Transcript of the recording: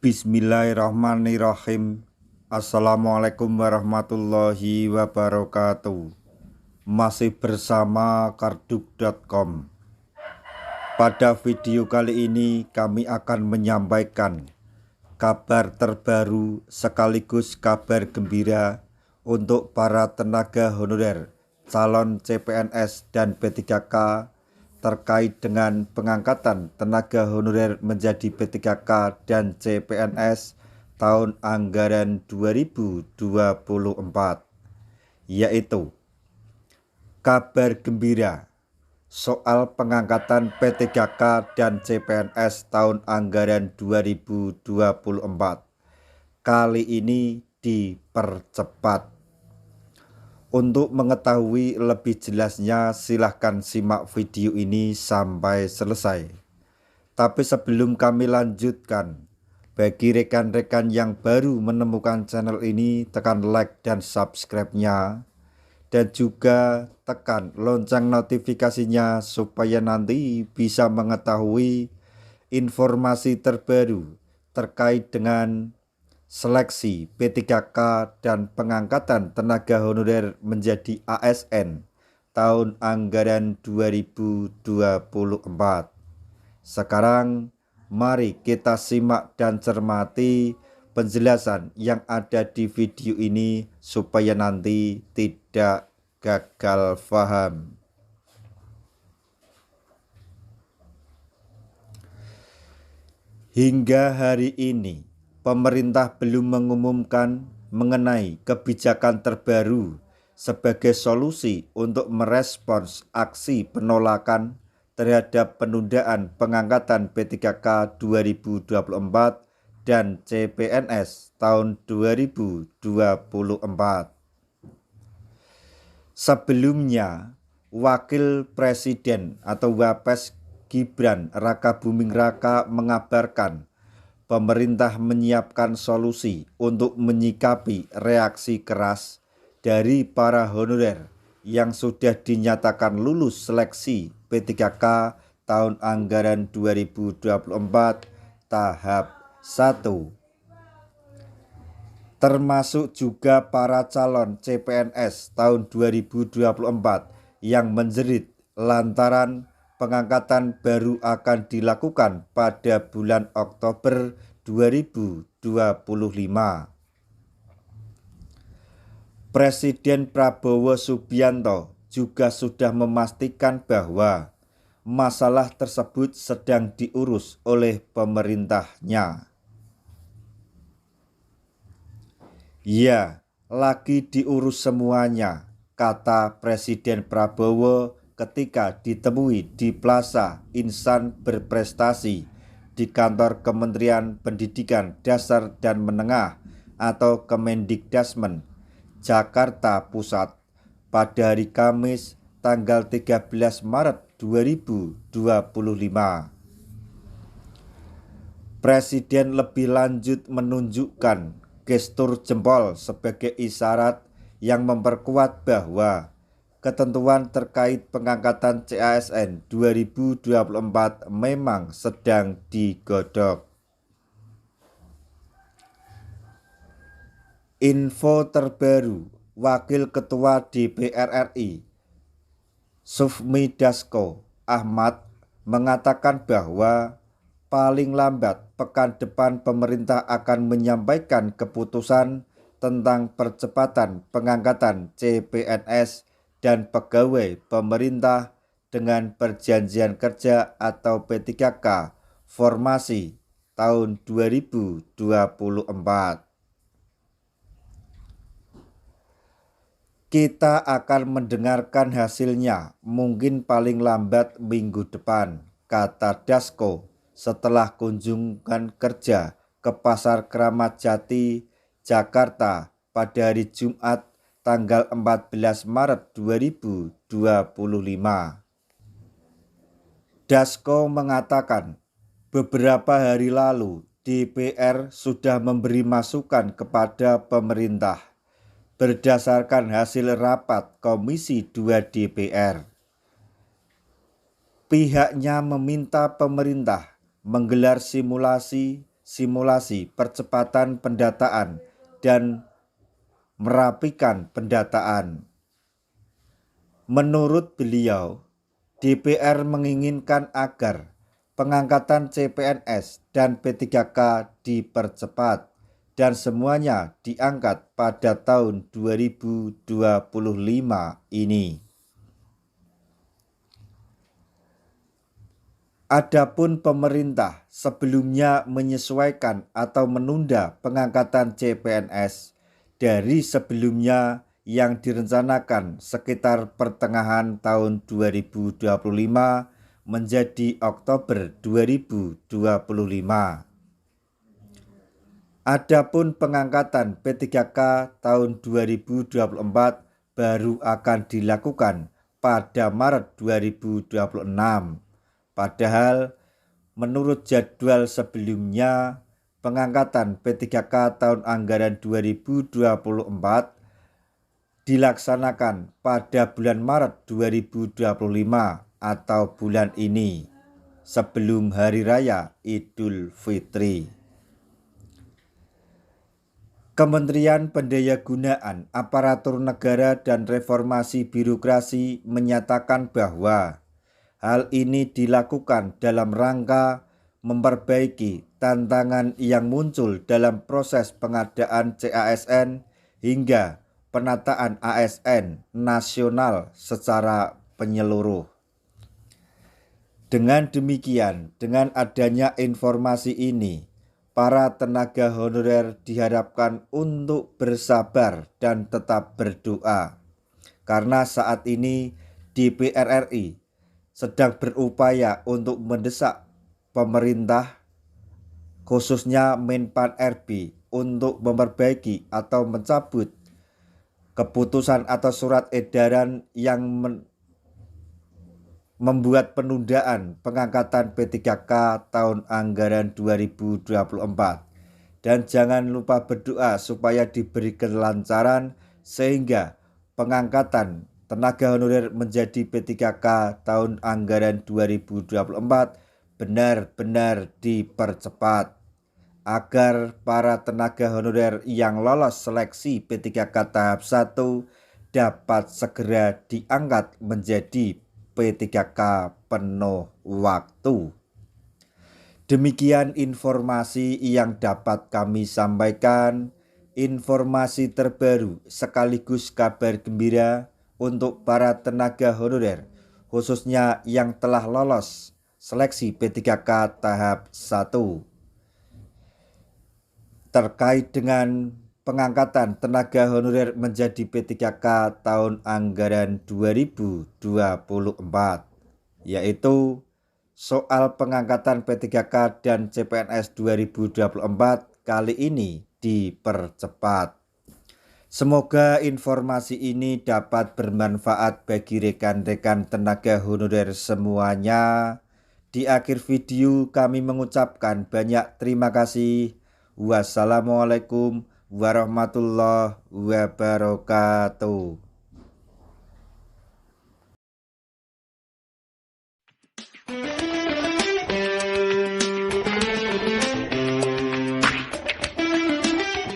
Bismillahirrahmanirrahim. Assalamualaikum warahmatullahi wabarakatuh. Masih bersama karduk.com. Pada video kali ini kami akan menyampaikan kabar terbaru sekaligus kabar gembira untuk para tenaga honorer, calon CPNS dan P3K terkait dengan pengangkatan tenaga honorer menjadi P3K dan CPNS tahun anggaran 2024, yaitu kabar gembira soal pengangkatan P3K dan CPNS tahun anggaran 2024 kali ini dipercepat. Untuk mengetahui lebih jelasnya silahkan simak video ini sampai selesai. Tapi sebelum kami lanjutkan, bagi rekan-rekan yang baru menemukan channel ini, tekan like dan subscribe-nya, dan juga tekan lonceng notifikasinya supaya nanti bisa mengetahui informasi terbaru terkait dengan seleksi P3K dan pengangkatan tenaga honorer menjadi ASN tahun anggaran 2024. Sekarang mari kita simak dan cermati penjelasan yang ada di video ini supaya nanti tidak gagal paham. Hingga hari ini pemerintah belum mengumumkan mengenai kebijakan terbaru sebagai solusi untuk merespons aksi penolakan terhadap penundaan pengangkatan P3K 2024 dan CPNS tahun 2024. Sebelumnya, Wakil Presiden atau Wapres Gibran Rakabuming Raka mengabarkan pemerintah menyiapkan solusi untuk menyikapi reaksi keras dari para honorer yang sudah dinyatakan lulus seleksi P3K tahun anggaran 2024 tahap 1. Termasuk juga para calon CPNS tahun 2024 yang menjerit lantaran pengangkatan baru akan dilakukan pada bulan Oktober 2025. Presiden Prabowo Subianto juga sudah memastikan bahwa masalah tersebut sedang diurus oleh pemerintahnya. Ya, lagi diurus semuanya, kata Presiden Prabowo ketika ditemui di Plaza Insan Berprestasi di kantor Kementerian Pendidikan Dasar dan Menengah atau Kemendikdasmen, Jakarta Pusat pada hari Kamis tanggal 13 Maret 2025. Presiden lebih lanjut menunjukkan gestur jempol sebagai isyarat yang memperkuat bahwa ketentuan terkait pengangkatan CASN 2024 memang sedang digodok. Info terbaru, Wakil Ketua DPR RI Sufmi Dasko Ahmad mengatakan bahwa paling lambat pekan depan pemerintah akan menyampaikan keputusan tentang percepatan pengangkatan CPNS dan pegawai pemerintah dengan perjanjian kerja atau P3K formasi tahun 2024. Kita akan mendengarkan hasilnya mungkin paling lambat minggu depan, kata Dasko setelah kunjungan kerja ke Pasar Kramat Jati, Jakarta pada hari Jumat tanggal 14 Maret 2025. Dasko mengatakan beberapa hari lalu DPR sudah memberi masukan kepada pemerintah berdasarkan hasil rapat Komisi 2 DPR. Pihaknya meminta pemerintah menggelar simulasi simulasi percepatan pendataan dan merapikan pendataan. Menurut beliau, DPR menginginkan agar pengangkatan CPNS dan P3K dipercepat dan semuanya diangkat pada tahun 2025 ini. Adapun pemerintah sebelumnya menyesuaikan atau menunda pengangkatan CPNS dari sebelumnya yang direncanakan sekitar pertengahan tahun 2025 menjadi Oktober 2025. Adapun pengangkatan P3K tahun 2024 baru akan dilakukan pada Maret 2026. Padahal menurut jadwal sebelumnya pengangkatan P3K tahun anggaran 2024 dilaksanakan pada bulan Maret 2025 atau bulan ini sebelum Hari Raya Idul Fitri. Kementerian Pendayagunaan Aparatur Negara dan Reformasi Birokrasi menyatakan bahwa hal ini dilakukan dalam rangka memperbaiki tantangan yang muncul dalam proses pengadaan CASN hingga penataan ASN nasional secara menyeluruh. Dengan demikian, dengan adanya informasi ini, para tenaga honorer diharapkan untuk bersabar dan tetap berdoa, karena saat ini DPR RI sedang berupaya untuk mendesak pemerintah, khususnya Menpan RB, untuk memperbaiki atau mencabut keputusan atau surat edaran yang membuat penundaan pengangkatan P3K tahun anggaran 2024. Dan jangan lupa berdoa supaya diberi kelancaran sehingga pengangkatan tenaga honorer menjadi P3K tahun anggaran 2024 benar-benar dipercepat agar para tenaga honorer yang lolos seleksi P3K tahap 1 dapat segera diangkat menjadi P3K penuh waktu. Demikian informasi yang dapat kami sampaikan, informasi terbaru sekaligus kabar gembira untuk para tenaga honorer, khususnya yang telah lolos seleksi P3K tahap 1. Terkait dengan pengangkatan tenaga honorer menjadi P3K tahun anggaran 2024, yaitu soal pengangkatan P3K dan CPNS 2024 kali ini dipercepat. Semoga informasi ini dapat bermanfaat bagi rekan-rekan tenaga honorer semuanya. Di akhir video kami mengucapkan banyak terima kasih. Wassalamualaikum warahmatullahi wabarakatuh.